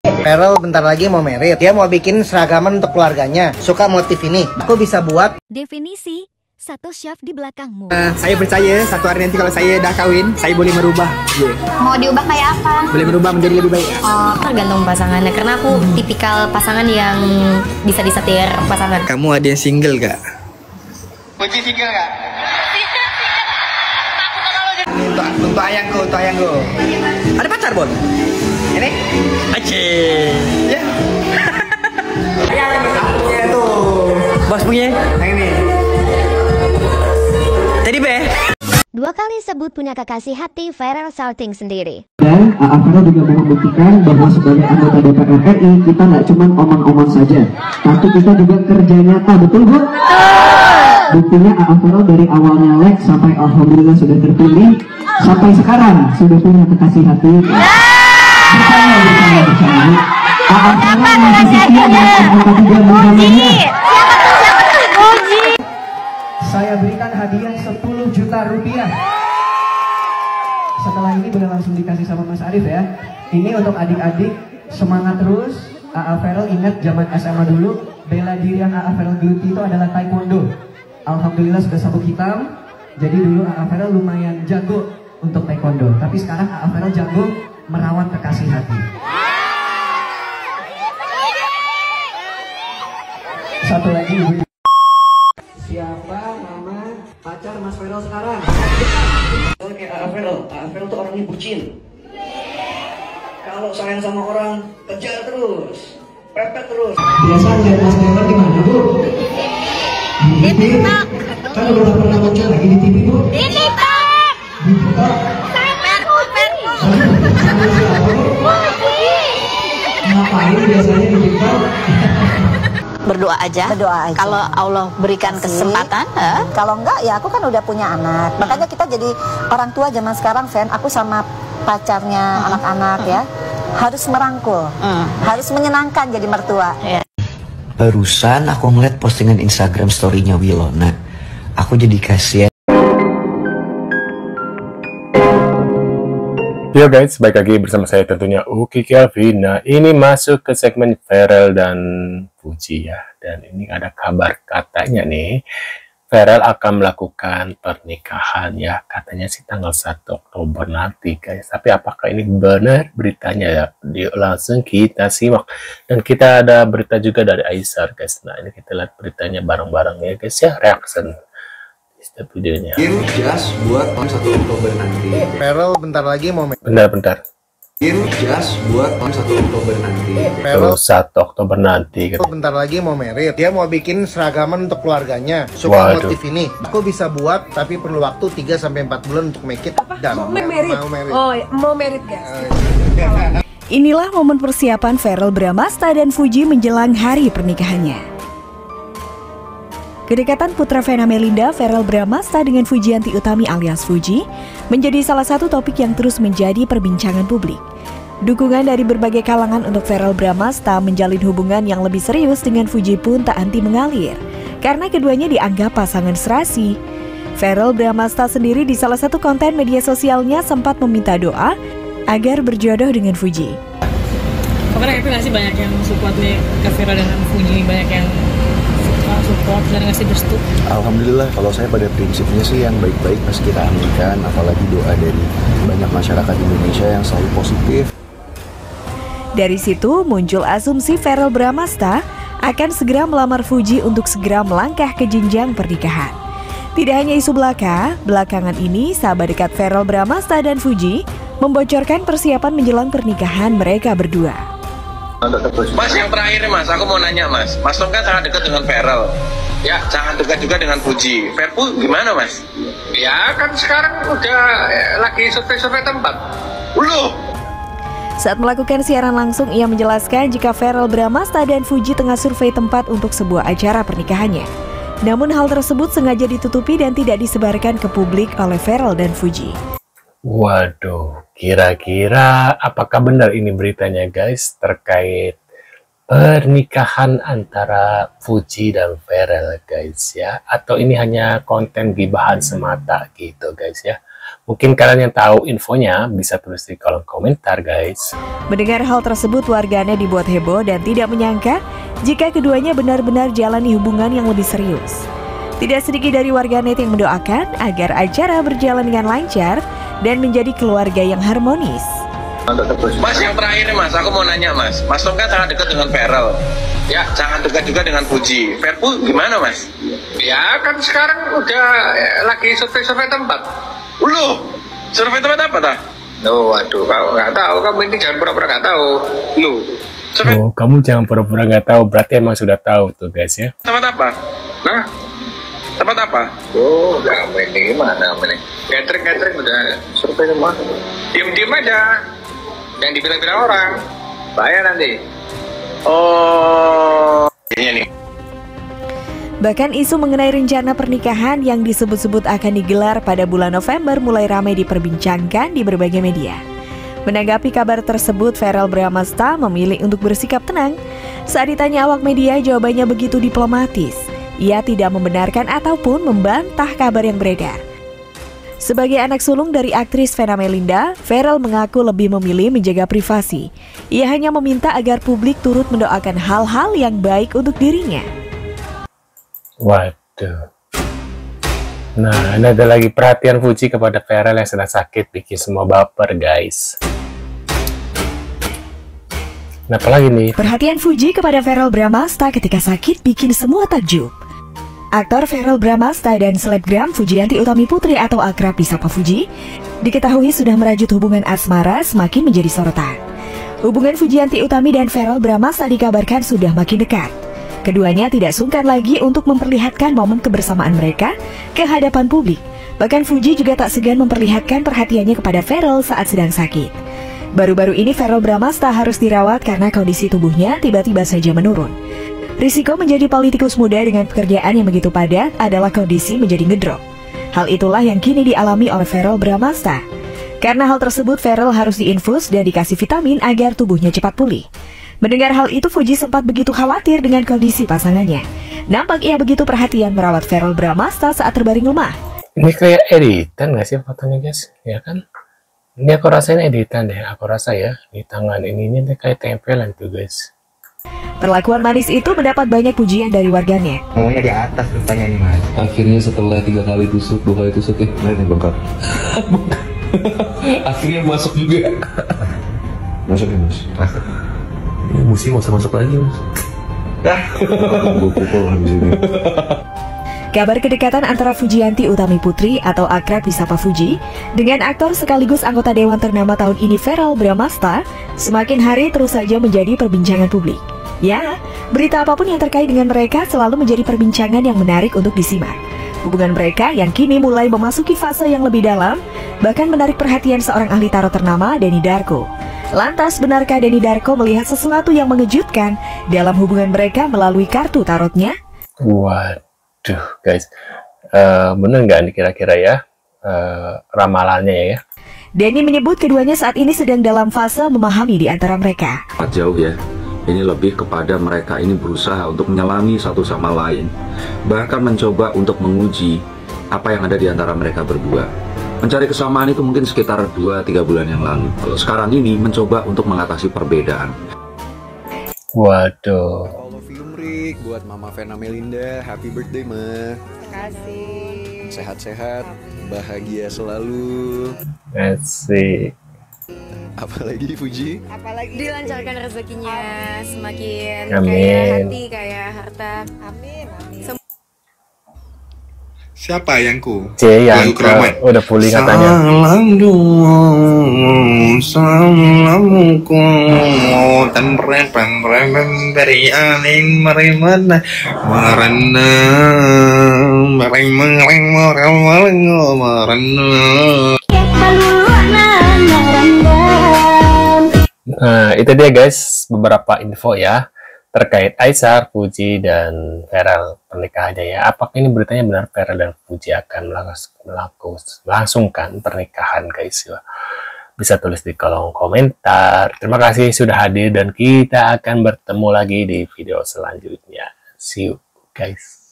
Feral bentar lagi mau merit. Dia mau bikin seragaman untuk keluarganya. Suka motif ini. Aku bisa buat. Definisi satu chef di belakangmu. Saya percaya satu hari nanti kalau saya dah kawin, saya boleh merubah. Mau diubah kayak apa? Boleh merubah menjadi lebih baik. Oh, tergantung pasangannya. Karena aku tipikal pasangan yang bisa disetir pasangan. Kamu ada yang single gak? Kunci single gak? Untuk ayangku. Ada pacar, Bon? Ini? Aceh. Ya. Punya tuh. Bos punya? Yang ini. Tadi be. 2 kali sebut punya kekasih hati Feral salting sendiri. Dan Feral juga mau membuktikan bahwa sebagai anggota DPR RI kita nggak cuma omong-omong saja, tapi kita juga kerja nyata, betul Bu? Buktinya Feral dari awalnya leg sampai alhamdulillah sudah terpilih, sampai sekarang sudah punya kekasih hati. Bersama. Feral masih setia dengan anggota 3 menjamannya. Saya berikan hadiah 10 juta rupiah. Setelah ini boleh langsung dikasih sama Mas Arif ya. Ini untuk adik-adik, semangat terus. Feral ingat zaman SMA dulu, bela diri yang Feral geluti itu adalah taekwondo. Alhamdulillah sudah sabuk hitam. Jadi dulu Feral lumayan jago untuk taekwondo. Tapi sekarang Feral jago merawat kekasih hati. Satu lagi Ibu. Siapa nama pacar Mas Feral sekarang? Oke, Feral tuh orangnya bucin. Kalau sayang sama orang, kejar terus, pepet terus. Biasa lihat Mas Feral di mana, Bu? Di TikTok. Kan udah pernah muncul lagi di TV, Bu? Di TikTok. Di TikTok. Ngapain biasanya di TikTok? Berdoa aja. Kalau Allah berikan kesempatan, kalau enggak ya aku kan udah punya anak. Makanya kita jadi orang tua zaman sekarang, Fan, aku sama pacarnya, anak-anak ya, harus merangkul, harus menyenangkan jadi mertua. Barusan aku ngeliat postingan Instagram story-nya Wilona. Aku jadi kasihan. Yo guys, balik lagi bersama saya tentunya Uki Kelvin. Nah, ini masuk ke segmen Feral dan Fuji ya. Dan ini ada kabar katanya nih, Feral akan melakukan pernikahan ya. Katanya sih tanggal 1 Oktober nanti guys. Tapi apakah ini benar beritanya ya? Langsung kita simak. Dan kita ada berita juga dari Aisar guys. Nah, ini kita lihat beritanya bareng-bareng ya guys ya. Reaction videonya. Game just buat on 1 Oktober nanti. Feral bentar lagi mau merit. Bentar. Game just buat on 1 Oktober nanti. Feral 1 Oktober nanti. Bentar lagi mau merit. Dia mau bikin seragaman untuk keluarganya. Suka motif ini. Aku bisa buat, tapi perlu waktu 3-4 bulan untuk make it. Dan mau merit. Oh, mau merit guys. Inilah momen persiapan Feral Bramasta dan Fuji menjelang hari pernikahannya. Kedekatan putra Vena Melinda, Feral Bramasta dengan Fujianti Utami alias Fuji menjadi salah satu topik yang terus menjadi perbincangan publik. Dukungan dari berbagai kalangan untuk Feral Bramasta menjalin hubungan yang lebih serius dengan Fuji pun tak henti mengalir, karena keduanya dianggap pasangan serasi. Feral Bramasta sendiri di salah satu konten media sosialnya sempat meminta doa agar berjodoh dengan Fuji. Pokoknya aku ngasih banyak yang support nih ke Feral dan Fuji, banyak yang support dan ngasih restu. Alhamdulillah, kalau saya pada prinsipnya sih yang baik-baik pasti kita aminkan, apalagi doa dari banyak masyarakat Indonesia yang selalu positif. Dari situ muncul asumsi Feral Bramasta akan segera melamar Fuji untuk segera melangkah ke jenjang pernikahan. Tidak hanya isu belaka, belakangan ini sahabat dekat Feral Bramasta dan Fuji membocorkan persiapan menjelang pernikahan mereka berdua. Mas, yang terakhir nih Mas, aku mau nanya Mas. Mas Tom kan sangat dekat dengan Feral. Ya, sangat dekat juga dengan Fuji. Verpu gimana Mas? Ya kan sekarang udah lagi survei tempat. Loh. Saat melakukan siaran langsung, ia menjelaskan jika Feral Bramasta dan Fuji tengah survei tempat untuk sebuah acara pernikahannya. Namun hal tersebut sengaja ditutupi dan tidak disebarkan ke publik oleh Feral dan Fuji. Waduh, kira-kira apakah benar ini beritanya guys terkait pernikahan antara Fuji dan Feral guys ya? Atau ini hanya konten gibahan semata gitu guys ya? Mungkin kalian yang tahu infonya bisa tulis di kolom komentar, guys. Mendengar hal tersebut, warganet dibuat heboh dan tidak menyangka jika keduanya benar-benar jalani hubungan yang lebih serius. Tidak sedikit dari warganet yang mendoakan agar acara berjalan dengan lancar dan menjadi keluarga yang harmonis. Mas, yang terakhir nih Mas, aku mau nanya Mas. Mas Tom kan sangat dekat dengan Ferel. Ya, sangat dekat juga dengan Puji. Verpu gimana Mas? Ya kan sekarang udah lagi survei tempat. Loh, survei tempat apa dah? Loh, waduh, kau nggak tahu. Kamu ini jangan pura-pura nggak tahu. Loh, oh, kamu jangan pura-pura nggak tahu. Berarti emang sudah tahu tuh, guys ya. tempat apa? Nah, tempat apa? Oh, kamu ini gimana ini? Catering udah survei semua. Diam-diam aja. Yang dibilang-bilang orang. Bahaya nanti. Oh, ini nih. Bahkan isu mengenai rencana pernikahan yang disebut-sebut akan digelar pada bulan November mulai ramai diperbincangkan di berbagai media. Menanggapi kabar tersebut, Verrell Bramasta memilih untuk bersikap tenang. Saat ditanya awak media, jawabannya begitu diplomatis. Ia tidak membenarkan ataupun membantah kabar yang beredar. Sebagai anak sulung dari aktris Vena Melinda, Verrell mengaku lebih memilih menjaga privasi. Ia hanya meminta agar publik turut mendoakan hal-hal yang baik untuk dirinya. Waduh. Nah, ini ada lagi perhatian Fuji kepada Verrell yang sedang sakit, bikin semua baper, guys. Nah, apalagi nih? Perhatian Fuji kepada Verrell Bramasta ketika sakit bikin semua takjub. Aktor Verrell Bramasta dan selebgram Fujianti Utami Putri atau akrab disapa Fuji diketahui sudah merajut hubungan asmara semakin menjadi sorotan. Hubungan Fujianti Utami dan Verrell Bramasta dikabarkan sudah makin dekat. Keduanya tidak sungkan lagi untuk memperlihatkan momen kebersamaan mereka ke hadapan publik. Bahkan Fuji juga tak segan memperlihatkan perhatiannya kepada Verrell saat sedang sakit. Baru-baru ini Verrell Bramasta harus dirawat karena kondisi tubuhnya tiba-tiba saja menurun. Risiko menjadi politikus muda dengan pekerjaan yang begitu padat adalah kondisi menjadi ngedrop. Hal itulah yang kini dialami oleh Verrell Bramasta. Karena hal tersebut, Verrell harus diinfus dan dikasih vitamin agar tubuhnya cepat pulih. Mendengar hal itu, Fuji sempat begitu khawatir dengan kondisi pasangannya. Nampak ia begitu perhatian merawat Verrell Bramasta saat terbaring lemah. Ini kayak editan nggak sih fotonya, guys? Ya kan? Ini aku rasain editan deh. Aku rasa ya, di tangan ini kayak tempelan tuh, guys. Perlakuan manis itu mendapat banyak pujian dari warganet. Ngomongnya di atas rupanya nih Mas. Akhirnya setelah 3 kali tusuk, 2 kali tusuk ya, ini bengkak. Akhirnya masuk juga. Masuk ya Mas. Masuk. Ini musim masuk lagi Mas. Gue pukul habis ini. Kabar kedekatan antara Fujianti Utami Putri atau akrab disapa Fuji dengan aktor sekaligus anggota dewan ternama tahun ini Verrell Bramasta semakin hari terus saja menjadi perbincangan publik. Ya, berita apapun yang terkait dengan mereka selalu menjadi perbincangan yang menarik untuk disimak. Hubungan mereka yang kini mulai memasuki fase yang lebih dalam bahkan menarik perhatian seorang ahli tarot ternama, Denny Darko. Lantas, benarkah Denny Darko melihat sesuatu yang mengejutkan dalam hubungan mereka melalui kartu tarotnya? Waduh, guys. Bener nggak nih kira-kira ya ramalannya ya? Denny menyebut keduanya saat ini sedang dalam fase memahami di antara mereka. Jauh ya. Ini lebih kepada mereka ini berusaha untuk menyelami satu sama lain. Bahkan mencoba untuk menguji apa yang ada di antara mereka berdua. Mencari kesamaan itu mungkin sekitar 2-3 bulan yang lalu. Kalau sekarang ini mencoba untuk mengatasi perbedaan. Waduh. All of you Mrik, buat Mama Vena Melinda, happy birthday Ma. Makasih. Sehat-sehat, bahagia selalu. Asik. Apalagi Fuji? Apalagi Dilancarkan rezekinya, semakin Amin. kaya hati, kaya harta. Amin, amin. Siapa ayangku? Yang udah pulih katanya. Nah, itu dia guys beberapa info ya terkait Aisyah, Fuji, dan Verrell pernikahannya ya. Apakah ini beritanya benar Verrell dan Fuji akan melangsungkan pernikahan guys ya? Bisa tulis di kolom komentar. Terima kasih sudah hadir dan kita akan bertemu lagi di video selanjutnya. See you guys.